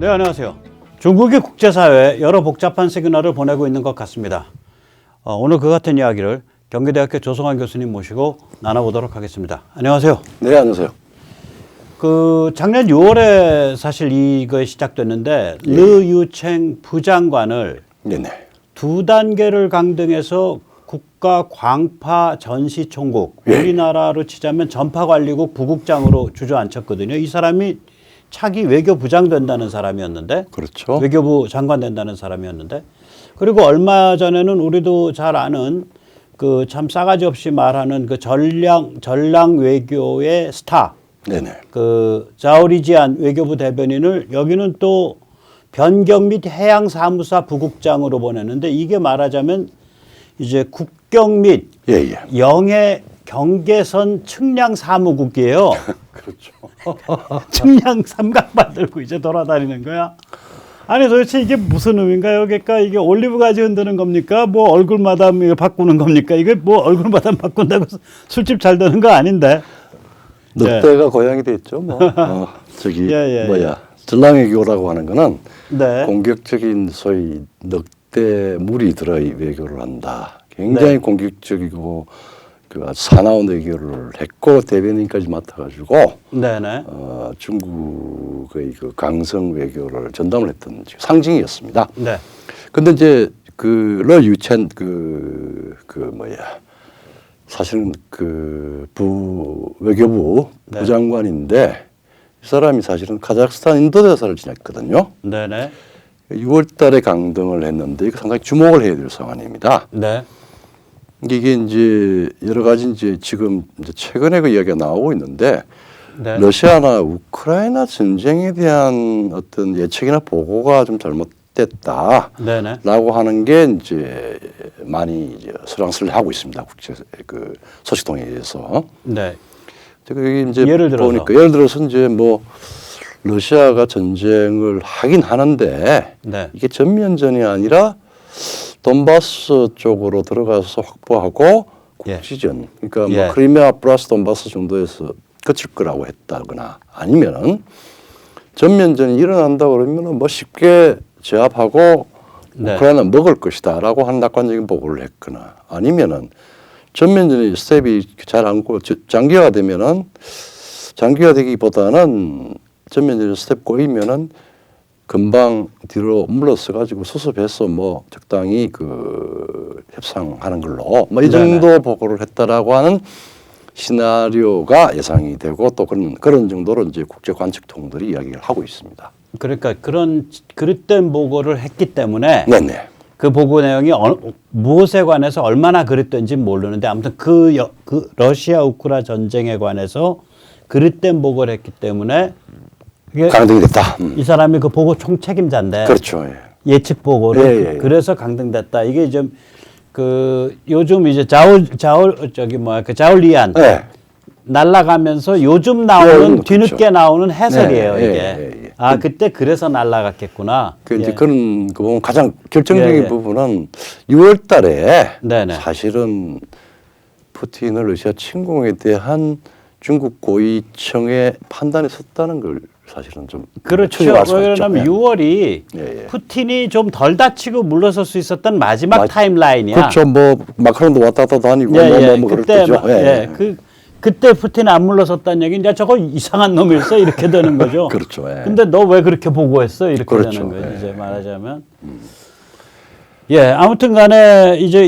네, 안녕하세요. 중국이 국제사회에 여러 복잡한 시그널을 보내고 있는 것 같습니다. 오늘 그 같은 이야기를 경기대학교 조성환 교수님 모시고 나눠보도록 하겠습니다. 안녕하세요. 네, 안녕하세요. 작년 6월에 사실 이거 시작됐는데 르유챙 부장관을 네네. 두 단계를 강등해서 국가 광파 전시총국, 우리나라로 치자면 전파관리국 부국장으로 주저앉혔거든요. 이 사람이 차기 외교부장 된다는 사람이었는데, 그렇죠. 외교부 장관 된다는 사람이었는데, 그리고 얼마 전에는 우리도 잘 아는 그 참 싸가지 없이 말하는 그 전랑 외교의 스타, 네네. 그 자오리지안 외교부 대변인을 여기는 또 변경 및 해양사무사 부국장으로 보냈는데, 이게 말하자면 이제 국경 및 영해 경계선 측량 사무국이에요. 그렇죠. 측량 삼각바 들고 이제 돌아다니는 거야. 아니 도대체 이게 무슨 의미인가요? 그러니까 이게 올리브 가지 흔드는 겁니까? 뭐 얼굴마담 바꾸는 겁니까? 이게 뭐 얼굴마담 바꾼다고 술집 잘 되는 거 아닌데. 늑대가 고양이 됐죠. 뭐. 전랑외교라고 하는 거는 공격적인 소위 늑대 무리 들어 외교를 한다. 굉장히 공격적이고 그 사나운 외교를 했고 대변인까지 맡아가지고 중국의 그 강성 외교를 전담을 했던 상징이었습니다. 네. 근데 이제 그 르유첸 사실은 그 외교부 부장관인데 이 사람이 사실은 카자흐스탄 인도대사를 지냈거든요. 네네. 6월달에 강등을 했는데 이거 상당히 주목을 해야 될 상황입니다. 네. 이게 이제 여러 가지 이제 지금 이제 최근에 그 이야기가 나오고 있는데 러시아나 우크라이나 전쟁에 대한 어떤 예측이나 보고가 좀 잘못됐다라고 하는 게 이제 많이 이제 설왕설래 하고 있습니다. 국제 그 소식통에서. 네. 여기 이제 예를 들어서 이제 뭐 러시아가 전쟁을 하긴 하는데 이게 전면전이 아니라 돈바스 쪽으로 들어가서 확보하고 국지전, 그러니까 뭐 크리미아 플러스 돈바스 정도에서 그칠 거라고 했다거나 아니면은 전면전이 일어난다 그러면은 뭐 쉽게 제압하고 우크라이나 먹을 것이다라고 하는 낙관적인 보고를 했거나 아니면은 전면전의 스텝이 잘 안 고 장기화되면은 장기화되기보다는 전면전의 스텝 꼬이면은 금방 뒤로 물러서 가지고 수습해서 뭐 적당히 그 협상하는 걸로 뭐 이 정도 보고를 했다라고 하는 시나리오가 예상이 되고 또 그런 정도로 이제 국제 관측통들이 이야기를 하고 있습니다. 그러니까 그런 그릇된 보고를 했기 때문에 그 보고 내용이 무엇에 관해서 얼마나 그릇된지 모르는데 아무튼 그 러시아 우크라 전쟁에 관해서 그릇된 보고를 했기 때문에 강등이 됐다. 이 사람이 그 보고 총책임자인데. 그렇죠. 예측 보고를 그래서 강등됐다. 이게 좀 그 요즘 이제 자올리안 날라가면서 요즘 나오는 뒤늦게 나오는 해설이에요. 이게. 그때 그래서 날라갔겠구나. 이제 그런 거 보면 가장 결정적인 부분은 6월달에 사실은 푸틴의 러시아 침공에 대한 중국 고위청의 판단이 섰다는 걸 사실은 좀 그렇죠. 왜냐하면 6월이 푸틴이 좀 덜 다치고 물러설 수 있었던 마지막 타임라인이야. 그렇죠. 뭐 마크론도 왔다 갔다 다니고 뭐 그때 그때 푸틴이 안 물러섰다는 얘기는 야 저거 이상한 놈일세 이렇게 되는 거죠. 그렇죠. 근데 너 왜 그렇게 보고했어 이렇게 되는 거죠. 이제 말하자면. 아무튼 간에 이제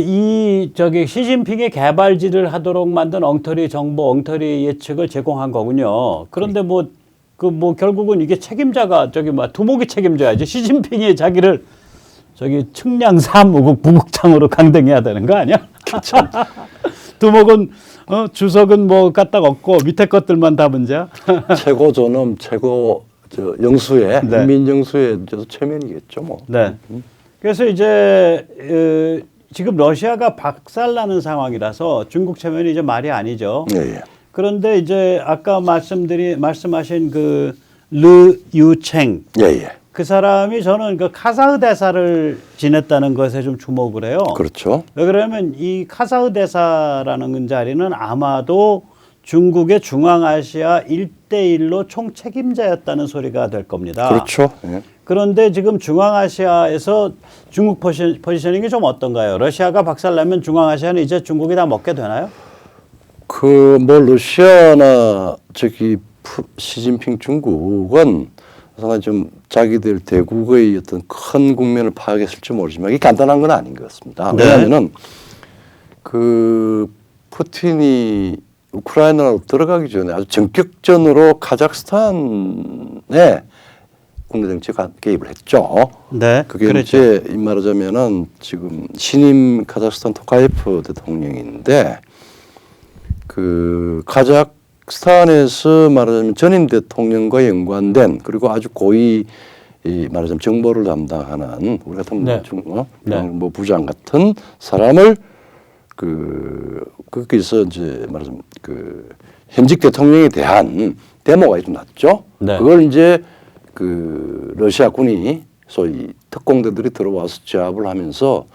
시진핑의 개발지를 하도록 만든 엉터리 정보, 엉터리 예측을 제공한 거군요. 그런데 결국은 이게 책임자가 두목이 책임져야지. 시진핑이 자기를 측량 사무국 부국장으로 강등해야 되는 거 아니야? 그렇죠. 두목은 주석은 뭐 까딱 없고 밑에 것들만 다 문제야. 최고 존엄, 최고 영수의 인민 영수의 최면이겠죠, 뭐. 네. 그래서 이제 지금 러시아가 박살나는 상황이라서 중국 체면이 이제 말이 아니죠. 그런데 이제 아까 말씀하신 그 르유챙 그 사람이 저는 그 카자흐 대사를 지냈다는 것에 좀 주목을 해요. 그렇죠. 왜 그러냐면 이 카자흐 대사라는 자리는 아마도 중국의 중앙아시아 1대1로 총책임자였다는 소리가 될 겁니다. 그렇죠. 예. 그런데 지금 중앙아시아에서 중국 포지셔닝이 좀 어떤가요? 러시아가 박살나면 중앙아시아는 이제 중국이 다 먹게 되나요? 그 뭐 러시아나 시진핑 중국은 상당히 좀 자기들 대국의 어떤 큰 국면을 파악했을지 모르지만 이게 간단한 건 아닌 것 같습니다. 네. 왜냐하면은 그 푸틴이 우크라이나로 들어가기 전에 아주 전격전으로 카자흐스탄에 국내 정치에 개입을 했죠. 네, 그게 그렇죠. 이제 말하자면은 지금 신임 카자흐스탄 토카예프 대통령인데 그 카자흐스탄에서 말하자면 전임 대통령과 연관된 그리고 아주 고위 이 말하자면 정보를 담당하는 우리 같은 네. 뭐 부장 같은 사람을 거기서 이제 말하자면 그 현직 대통령에 대한 데모가 좀 났죠. 네. 그걸 이제 그 러시아 군이 소위 특공대들이 들어와서 제압을 하면서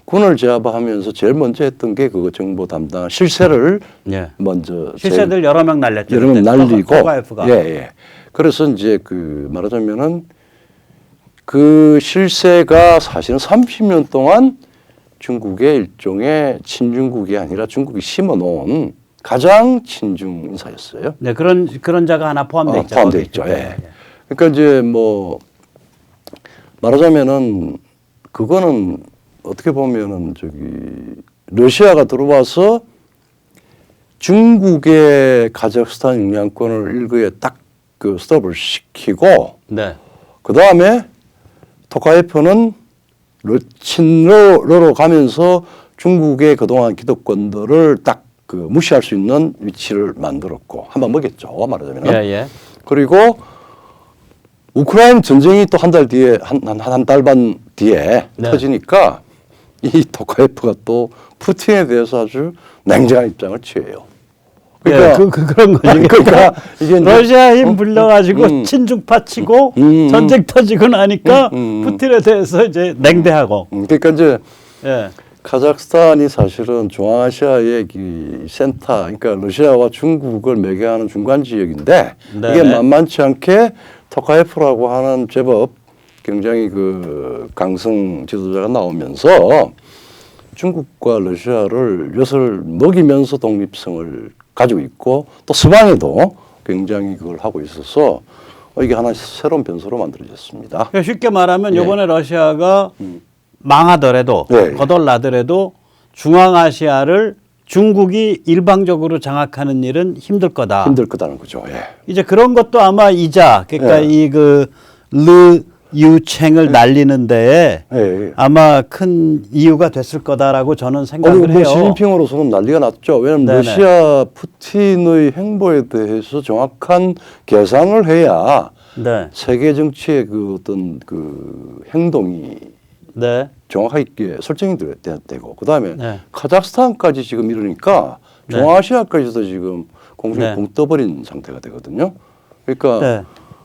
군을 제압하면서 제일 먼저 했던 게 그거 정보 담당 실세를 예. 먼저 실세들 여러 명 날렸죠. 여러 명 날리고 토카예프가. 예. 그래서 이제 그 말하자면은 그 실세가 사실은 30년 동안 중국의 일종의 친중국이 아니라 중국이 심어놓은 가장 친중 인사였어요. 네, 그런 자가 하나 포함돼 있죠. 포함돼 있죠. 예. 그러니까 이제 뭐 말하자면은 그거는 어떻게 보면은 러시아가 들어와서 중국의 카자흐스탄 영향권을 일거에 딱 그 스톱을 시키고 네. 그 다음에 토카예프는 친러로 가면서 중국의 그동안 기득권들을 딱 그 무시할 수 있는 위치를 만들었고 한번 먹였죠. 말하자면. 예, 예. 그리고 우크라이나 전쟁이 또 한 달 뒤에 한 달 반 뒤에 네. 터지니까 이 토카예프가 또 푸틴에 대해서 아주 냉정한 입장을 취해요. 그러니까 예, 그런 거죠. 그러니까 이게 러시아 힘 불려가지고 친중파 치고 전쟁 터지고 나니까 푸틴에 대해서 이제 냉대하고. 그러니까 이제 예. 카자흐스탄이 사실은 중앙아시아의 이 센터, 그러니까 러시아와 중국을 매개하는 중간 지역인데 네. 이게 만만치 않게 토카예프라고 하는 제법 굉장히 그 강성 지도자가 나오면서 중국과 러시아를 엿을 먹이면서 독립성을 가지고 있고 또 서방에도 굉장히 그걸 하고 있어서 이게 하나의 새로운 변수로 만들어졌습니다. 그러니까 쉽게 말하면 예. 이번에 러시아가 망하더라도 네. 거덜나더라도 중앙아시아를 중국이 일방적으로 장악하는 일은 힘들 거다. 힘들 거다는 거죠. 예. 이제 그런 것도 아마 이자 그러니까 예. 이 그 르 유챙을 날리는 데에 예. 아마 큰 이유가 됐을 거다라고 저는 생각을 뭐 해요. 시진핑으로서는 난리가 났죠. 왜냐하면 네네. 러시아 푸틴의 행보에 대해서 정확한 계산을 해야 네. 세계 정치의 그 어떤 그 행동이 네. 정확하게 설정이 되고 그다음에 네. 카자흐스탄까지 지금 이러니까 네. 중앙아시아까지도 지금 공중에 네. 공 떠버린 상태가 되거든요. 그러니까 네.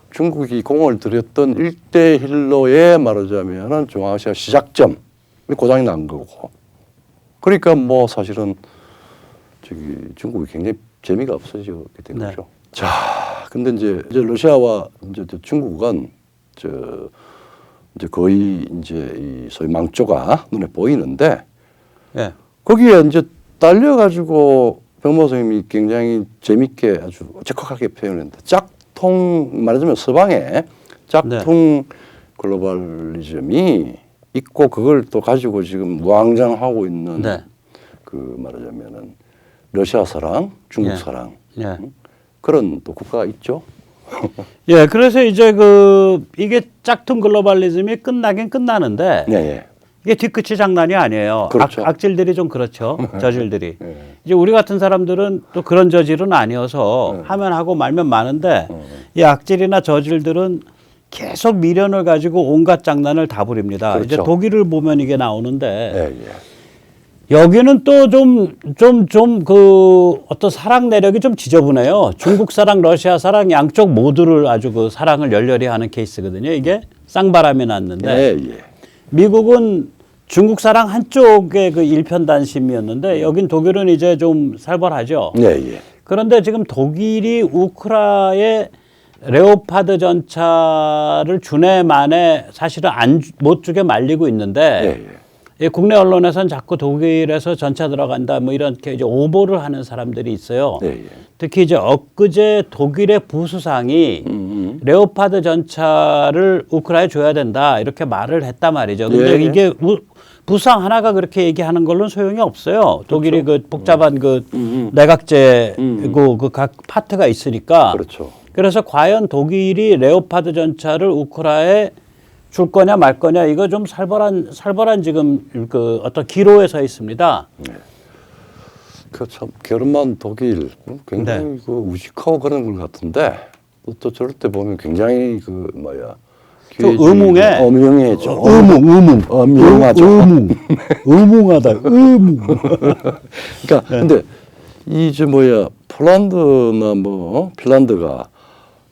중국이 공을 들였던 1대1로에 말하자면 중앙아시아 시작점이 고장이 난 거고. 그러니까 뭐 사실은 중국이 굉장히 재미가 없어지게 된 네. 거죠. 자, 근데 이제 러시아와 이제 중국은 이제 거의 이제 이 소위 망조가 눈에 보이는데 네. 거기에 이제 딸려가지고 백모 선생님이 굉장히 재밌게 아주 적확하게 표현했는데 짝퉁 말하자면 서방의 짝퉁 글로벌리즘이 있고 그걸 또 가지고 지금 무한장하고 있는 네. 그 말하자면은 러시아 사랑, 중국 예. 사랑 예. 그런 또 국가가 있죠. 예, 그래서 이제 이게 짝퉁 글로벌리즘이 끝나긴 끝나는데 네, 예. 이게 뒤끝이 장난이 아니에요. 그렇죠. 악질들이 좀 그렇죠. 저질들이. 예. 이제 우리 같은 사람들은 또 그런 저질은 아니어서 하면 하고 말면 많은데 이 악질이나 저질들은 계속 미련을 가지고 온갖 장난을 다 부립니다. 그렇죠. 이제 독일을 보면 이게 나오는데 예, 예. 여기는 또 어떤 사랑 내력이 좀 지저분해요. 중국 사랑, 러시아 사랑 양쪽 모두를 아주 그 사랑을 열렬히 하는 케이스거든요. 이게 쌍바람이 났는데 예, 예. 미국은 중국 사랑 한쪽의 그 일편단심이었는데 여긴 독일은 이제 좀 살벌하죠. 예, 예. 그런데 지금 독일이 우크라의 레오파드 전차를 주내 만에 사실은 못 주게 말리고 있는데 이 국내 언론에서는 자꾸 독일에서 전차 들어간다 뭐 이렇게 이제 오보를 하는 사람들이 있어요. 특히 이제 엊그제 독일의 부수상이 레오파드 전차를 우크라에 줘야 된다 이렇게 말을 했단 말이죠. 근데 이게 부상 하나가 그렇게 얘기하는 걸로는 소용이 없어요. 독일이 그 복잡한 그 내각제 그 각 파트가 있으니까. 그래서 과연 독일이 레오파드 전차를 우크라에 줄 거냐 말 거냐 이거 좀 살벌한 지금 그 어떤 기로에 서 있습니다. 그 참 게르만 독일 굉장히 그 우직하고 그런 것 같은데 또 저럴 때 보면 굉장히 그 뭐야 음흉해죠. 음흉하죠. 음흉하다. 그러니까 근데 이제 뭐야 폴란드나 뭐 핀란드가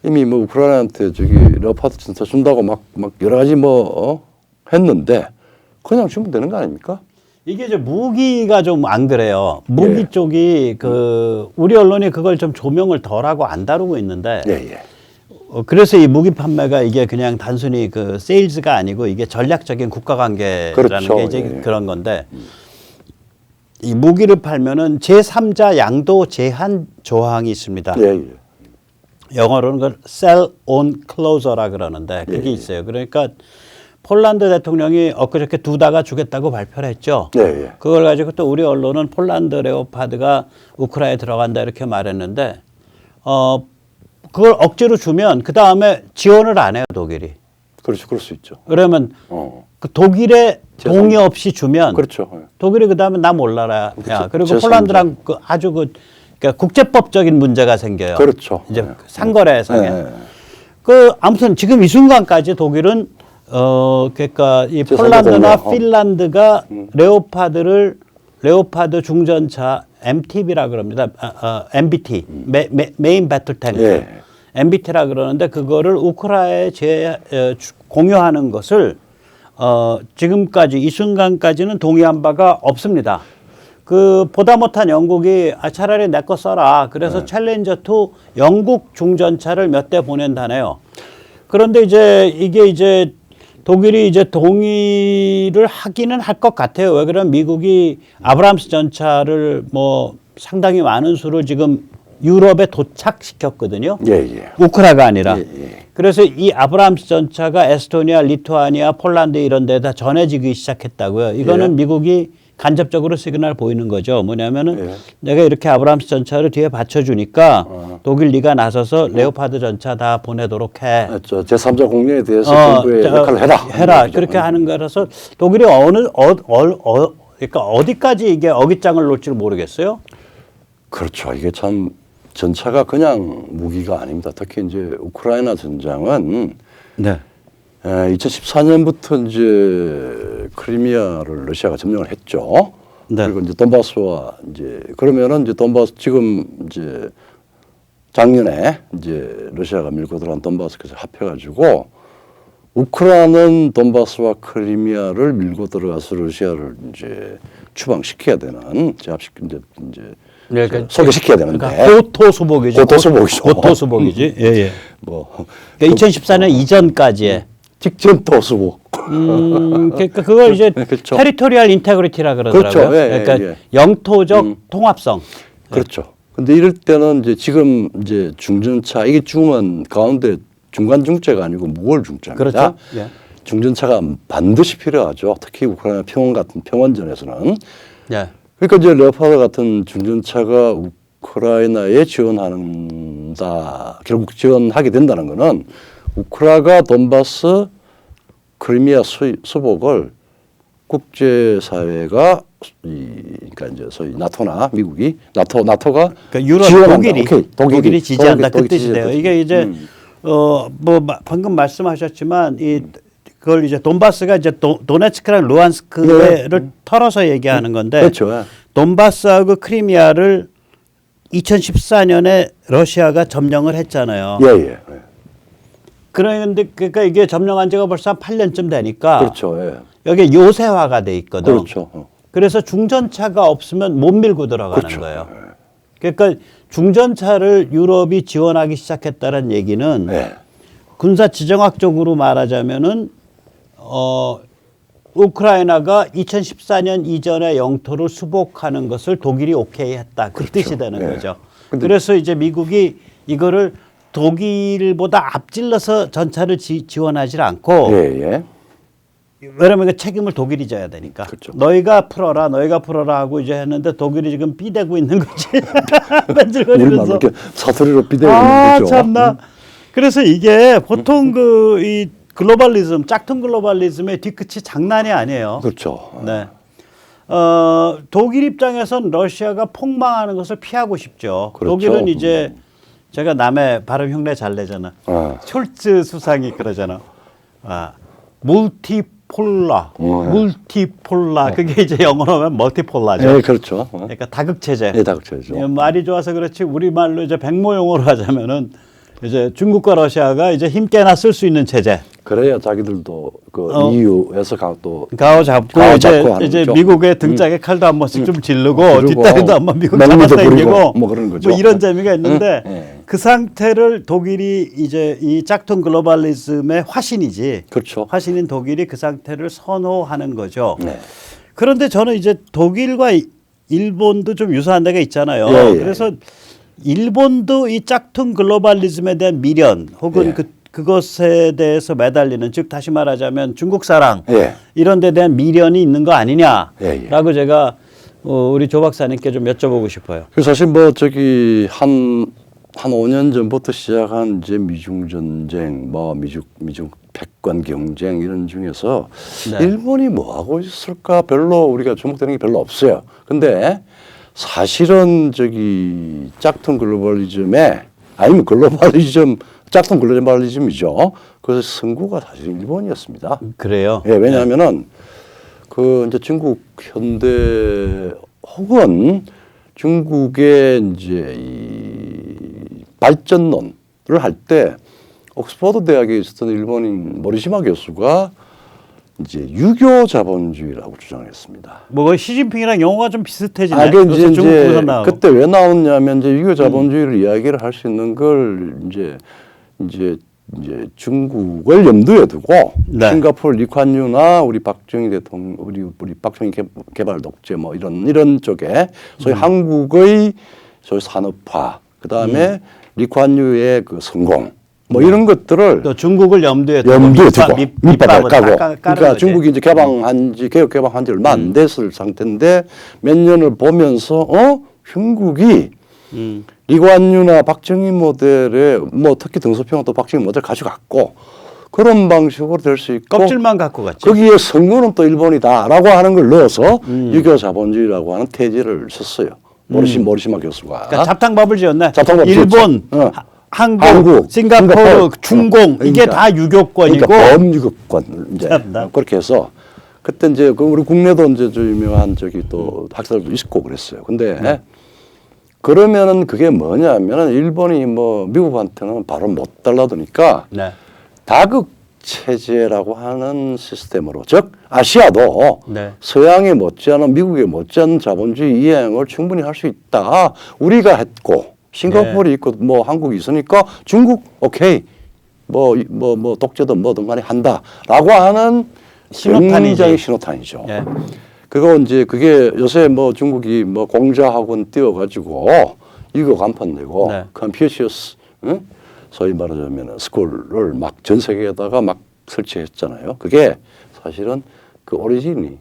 이미 뭐 우크라이나한테 저기 레오파드 전차 준다고 막 여러 가지 했는데 그냥 주면 되는 거 아닙니까? 이게 이제 무기가 좀 안 그래요. 무기 쪽이 그 우리 언론이 그걸 좀 조명을 덜하고 안 다루고 있는데. 그래서 이 무기 판매가 이게 그냥 단순히 그 세일즈가 아니고 이게 전략적인 국가 관계라는 게 이제 그런 건데 이 무기를 팔면은 제3자 양도 제한 조항이 있습니다. 영어로는 그걸 sell on close라 그러는데 그게 있어요. 그러니까 폴란드 대통령이 엊그저께 두다가 주겠다고 발표를 했죠. 그걸 가지고 또 우리 언론은 폴란드 레오파드가 우크라이나에 들어간다 이렇게 말했는데 그걸 억지로 주면 그 다음에 지원을 안 해요 독일이. 그렇죠, 그럴 수 있죠. 그러면 그 독일의 동의 없이 주면 독일이 그 다음에 나 몰라라. 야 그리고 폴란드랑 그 아주 그러니까 국제법적인 문제가 생겨요. 이제 상거래상에. 그 아무튼 지금 이 순간까지 독일은 그러니까 이 폴란드나 핀란드가 레오파드 중전차 MTB라 그럽니다. MBT 메인 배틀 탱크 MBT라 그러는데 그거를 우크라이나에 공유하는 것을 지금까지 이 순간까지는 동의한 바가 없습니다. 그 보다 못한 영국이 차라리 내 거 써라. 그래서 챌린저 2 영국 중전차를 몇 대 보낸다네요. 그런데 이제 이게 이제 독일이 이제 동의를 하기는 할 것 같아요. 왜 그러면 미국이 아브람스 전차를 뭐 상당히 많은 수를 지금 유럽에 도착시켰거든요. 우크라이나가 아니라. 그래서 이 아브람스 전차가 에스토니아, 리투아니아, 폴란드 이런 데다 전해지기 시작했다고요. 이거는 미국이 간접적으로 시그널 보이는 거죠. 뭐냐면은 내가 이렇게 아브람스 전차를 뒤에 받쳐주니까 독일 네가 나서서 레오파드 전차 다 보내도록 해. 제3자 공략에 대해서 정부의 역할을 해라. 그렇게 하는 거라서 독일이 그러니까 어디까지 이게 어깃장을 놓을지를 모르겠어요. 그렇죠. 이게 참 전차가 그냥 무기가 아닙니다. 특히 이제 우크라이나 전장은 2014년부터 이제 크리미아를 러시아가 점령을 했죠. 그리고 이제 돈바스와 이제 그러면은 이제 돈바스 지금 이제 작년에 이제 러시아가 밀고 들어간 돈바스까지 합해가지고 우크라이나는 돈바스와 크리미아를 밀고 들어가서 러시아를 이제 추방시켜야 되는 이제 소개시켜야 되는데 그러니까 고토수복이죠. 고토수복이지. 뭐 그러니까 2014년 이전까지의 직전 토수복. 그러니까 그걸 이제 테리토리얼 인테그리티라 그러더라고요. 그러니까 영토적 통합성. 그렇죠. 근데 이럴 때는 이제 지금 이제 중전차 이게 중은 가운데 중간 중재가 아니고 무월 중재입니다. 중전차가 반드시 필요하죠. 특히 우크라이나 평원 같은 평원전에서는. 그러니까 이제 레오파드 같은 중전차가 우크라이나에 지원한다. 결국 지원하게 된다는 거는 우크라이나가 돈바스 크리미아 수복을 국제사회가 그러니까 이제 소위 나토나 미국이 나토가 그러니까 유럽 독일이 지지한다 그 뜻이래요. 이게 이제 뭐 방금 말씀하셨지만 그걸 이제 돈바스가 이제 도네츠크랑 루안스크를 털어서 얘기하는 건데 돈바스하고 크리미아를 2014년에 러시아가 점령을 했잖아요. 그런데 그러니까 이게 점령한 지가 벌써 한 8년쯤 되니까 여기 요새화가 돼 있거든. 그래서 중전차가 없으면 못 밀고 들어가는 거예요. 그러니까 중전차를 유럽이 지원하기 시작했다는 얘기는 네. 군사 지정학적으로 말하자면은 우크라이나가 2014년 이전의 영토를 수복하는 것을 독일이 오케이 했다. 그 그렇죠. 뜻이 되는 네. 거죠. 그래서 이제 미국이 이거를 독일보다 앞질러서 전차를 지원하지 않고 예, 예. 왜냐면 그 책임을 독일이 져야 되니까. 그렇죠. 너희가 풀어라 하고 이제 했는데 독일이 지금 삐대고 있는 거지. 맨질거리면서. 이렇게 사투리로 삐대고 있는 거죠. 참나. 그래서 이게 보통 이 글로벌리즘, 짝퉁 글로벌리즘의 뒤끝이 장난이 아니에요. 그렇죠. 네. 독일 입장에선 러시아가 폭망하는 것을 피하고 싶죠. 그렇죠. 독일은 이제 제가 남의 발음 흉내 잘 내잖아. 숄츠 수상이 그러잖아. 물티폴라. 그게 이제 영어로 하면 멀티폴라죠. 네, 그렇죠. 그러니까 다극체제. 네, 다극체제죠. 말이 좋아서 그렇지 우리말로 이제 백모용어로 하자면은 이제 중국과 러시아가 이제 힘께나 쓸 수 있는 체제. 그래야 자기들도 그 EU에서 가고 잡고 이제 거죠. 미국의 등짝에 칼도 한 번씩 좀 지르고 뒷다리도 한번 미국 잡아당기고 뭐 그런 거죠. 뭐 이런 재미가 있는데 그 상태를 독일이 이제 이 짝퉁 글로벌리즘의 화신이지. 그렇죠. 화신인 독일이 그 상태를 선호하는 거죠. 네. 그런데 저는 이제 독일과 일본도 좀 유사한 데가 있잖아요. 예. 그래서 일본도 이 짝퉁 글로벌리즘에 대한 미련 혹은 예. 그것에 대해서 매달리는 즉 다시 말하자면 중국 사랑 예. 이런 데 대한 미련이 있는 거 아니냐라고 예. 제가 우리 조 박사님께 좀 여쭤보고 싶어요. 사실 뭐 저기 한 5년 전부터 시작한 이제 미중 전쟁, 뭐 미중 패권 경쟁 이런 중에서 네. 일본이 뭐 하고 있을까 별로 우리가 주목되는 게 별로 없어요. 근데 사실은 저기 짝퉁 글로벌리즘에 아니면 짝퉁 글로벌리즘이죠. 그래서 승구가 사실 일본이었습니다. 그래요? 예, 왜냐하면은 그 이제 중국 현대 혹은 중국의 이제 이 발전론을 할 때 옥스퍼드 대학에 있었던 일본인 모리시마 교수가 이제 유교 자본주의라고 주장했습니다. 뭐 시진핑이랑 용어가 좀 비슷해지네. 이제 중국 그때 왜 나왔냐면 이제 유교 자본주의를 이야기를 할 수 있는 걸 이제 중국을 염두에 두고 네. 싱가포르 리콴유나 우리 박정희 대통령 우리 박정희 개발 독재 뭐 이런 쪽에 소위 한국의 소위 산업화 그다음에 리콴유의 그 성공 뭐 이런 것들을 또 중국을 염두에 두고 밑밥을 까고 그러니까 거지. 중국이 이제 개혁 개방한 지 얼마 안 됐을 상태인데 몇 년을 보면서 중국이 리콴유나 박정희 모델에 뭐 특히 등소평은 또 박정희 모델 가져갔고 그런 방식으로 될 수 있고 껍질만 갖고 갔지. 거기에 성구는 또 일본이다라고 하는 걸 넣어서 유교 자본주의라고 하는 태제를 썼어요. 모리시마 교수가. 그러니까 잡탕밥을 지었네. 잡탕밥 일본, 한국, 싱가포르, 중공 이게 다 유교권이고. 그러니까 범유교권 이제 그렇게 해서 그때 이제 우리 국내도 이제 좀 유명한 저기 또 학자들도 있고 그랬어요. 근데 그러면은 그게 뭐냐면은 일본이 뭐 미국한테는 바로 못 달라드니까 네. 다극 체제라고 하는 시스템으로 즉 아시아도 네. 서양에 못지않은 미국에 못지않은 자본주의 이행을 충분히 할 수 있다. 우리가 했고 싱가포르이 있고 뭐 한국이 있으니까 중국 오케이 뭐 독재든 뭐든 간에 한다라고 하는 굉장히 신호탄이죠. 네. 그거 이제 그게 요새 뭐 중국이 뭐 공자학원 띄워가지고 이거 간판 내고 컨퓨시어스 소위 말하자면 스쿨을 막 전 세계에다가 막 설치했잖아요. 그게 사실은 그 오리진이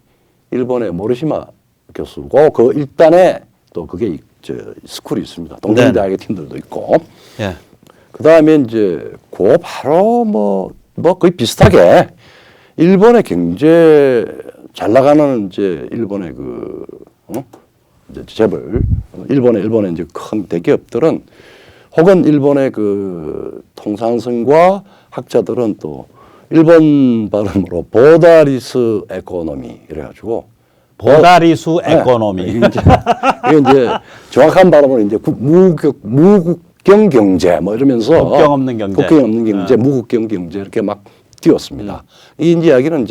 일본의 모리시마 교수고 그 일단에 또 그게 스쿨이 있습니다. 동경대학의 팀들도 있고. 예. 그 다음에 이제 그 바로 뭐 거의 비슷하게 일본의 경제 잘 나가는 이제 일본의 이제 재벌 일본의 이제 큰 대기업들은 혹은 일본의 그 통상성과 학자들은 또 일본 발음으로 보다리스 에코노미 이래가지고 보다리수 에코노미. 이게 이제 정확한 발음으로 이제 무국경 경제 뭐 이러면서 국경 없는 경제, 국경 없는 경제, 무국경 경제 이렇게 막 띄웠습니다. 이 이야기는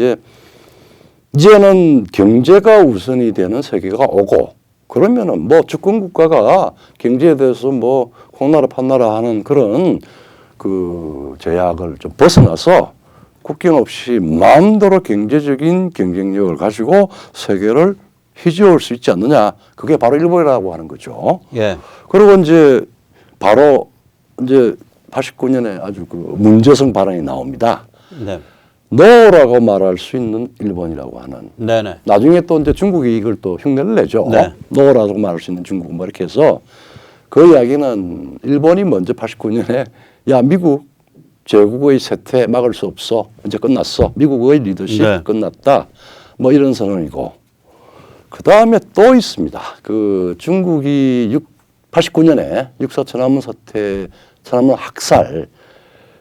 이제는 경제가 우선이 되는 세계가 오고 그러면은 뭐 주권 국가가 경제에 대해서 뭐 공나라 판나라 하는 그런 그 제약을 좀 벗어나서 국경 없이 마음대로 경제적인 경쟁력을 가지고 세계를 휘저을 수 있지 않느냐. 그게 바로 일본이라고 하는 거죠. 예. 그리고 이제 바로 이제 89년에 아주 그 문제성 발언이 나옵니다. 네. 노라고 말할 수 있는 일본이라고 하는. 네네. 나중에 또 이제 중국이 이걸 또 흉내를 내죠. 네. 노라고 말할 수 있는 중국 뭐 이렇게 해서 그 이야기는 일본이 먼저 89년에 야 미국 제국의 쇠퇴 막을 수 없어. 이제 끝났어. 미국의 리더십 네. 끝났다. 뭐 이런 선언이고. 그 다음에 또 있습니다. 그 중국이 89년에 육사 천안문 사태, 천안문 학살.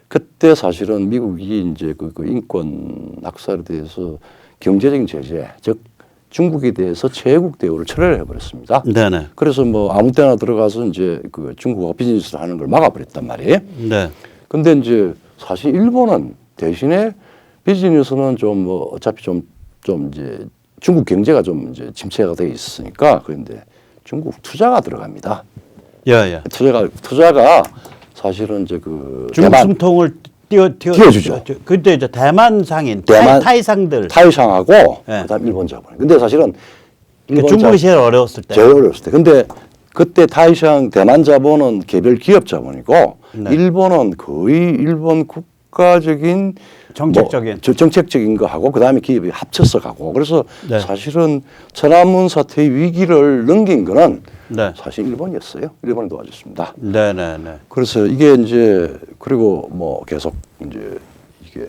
그때 사실은 미국이 이제 그 인권 학살에 대해서 경제적인 제재, 즉 중국에 대해서 제국 대우를 철회를 해버렸습니다. 네네. 그래서 뭐 아무 때나 들어가서 이제 그 중국하고 비즈니스를 하는 걸 막아버렸단 말이에요. 네. 근데 이제 사실 일본은 대신에 비즈니스는 좀 뭐 어차피 좀 이제 중국 경제가 좀 이제 침체가 돼 있으니까 그런데 중국 투자가 들어갑니다. 예. 투자가 사실은 이제 그 중국 숨통을 띄워주죠. 그때 이제 대만 상인, 타이상들, 타이상하고 예. 그다음 일본 자본. 근데 사실은 중국이 제일 어려웠을 때. 제일 어려웠을 때. 근데 그때 타이상 대만 자본은 개별 기업 자본이고 네. 일본은 거의 일본 국가적인 정책적인 정책적인 거 하고 그다음에 기업이 합쳐서 가고 그래서 네. 사실은 천안문 사태의 위기를 넘긴 거는 네. 사실 일본이었어요. 일본이 도와줬습니다. 네네네. 그래서 이게 이제 그리고 뭐 계속 이제 이게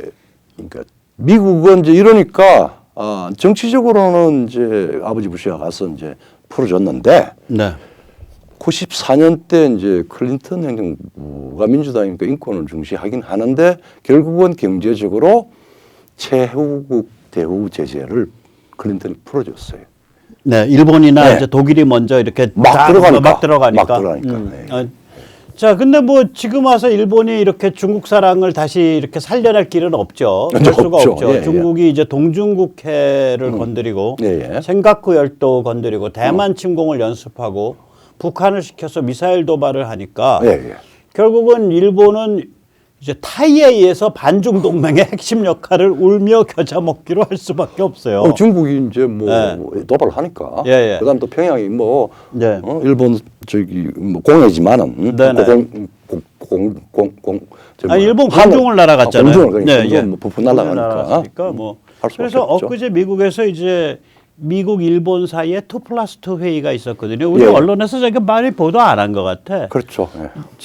그러니까 미국은 이제 이러니까 정치적으로는 이제 아버지 부시가 가서 이제 풀어줬는데 네. 94년 때 이제 클린턴 행정부가 민주당이니까 인권을 중시하긴 하는데 결국은 경제적으로 최후국 대우 제재를 클린턴이 풀어줬어요. 네, 일본이나 네. 이제 독일이 먼저 이렇게 막 들어가니까. 네. 자, 근데 뭐 지금 와서 일본이 이렇게 중국 사랑을 다시 이렇게 살려낼 길은 없죠. 그럴 수가 없죠. 예, 중국이 이제 동중국해를 건드리고 예. 센가쿠 열도 건드리고 대만 침공을 연습하고 북한을 시켜서 미사일 도발을 하니까 예. 결국은 일본은 이제 타이에 의해서 반중 동맹의 핵심 역할을 울며 겨자 먹기로 할 수밖에 없어요. 중국이 이제 뭐 도발을 하니까. 예. 그다음 또 평양이 뭐 네. 일본 저기 뭐 공해지만은 일본 공중을 날아갔잖아요. 공중을 그러니까 뭐 부푼 날아가니까 뭐 그래서 엊그제 미국에서 이제 미국 일본 사이에 2+2 회의가 있었거든요. 우리 언론에서 저게 많이 보도 안 한 것 같아. 그렇죠.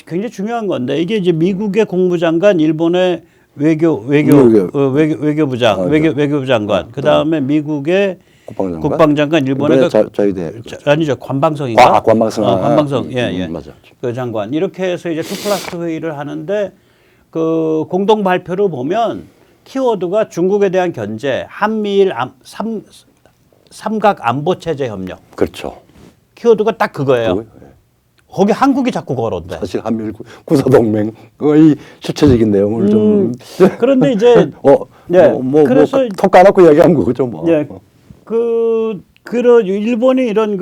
굉장히 중요한 건데 이게 이제 미국의 국무장관, 일본의 외교부 장관, 그 다음에 미국의 국방장관, 일본의 아니죠 관방성인가? 관방성, 맞아. 그 장관 이렇게 해서 이제 2+2 회의를 하는데 그 공동 발표를 보면 키워드가 중국에 대한 견제, 한미일 삼각 안보 체제 협력. 그렇죠. 키워드가 딱 그거예요. 거기 한국이 자꾸 걸었대. 사실 한미일 구사동맹 거의 실체적인 내용을 좀. 그런데 이제 그래서 톡 까놓고 이야기한 거죠 뭐. 그런 일본이 이런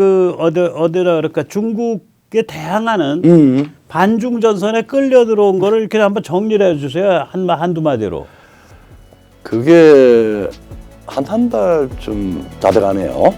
어디라 그럴까 중국에 대항하는 반중 전선에 끌려 들어온 거를 이렇게 한번 정리를 해주세요. 한두 마디로. 그게 한 달 좀 다 돼가네요.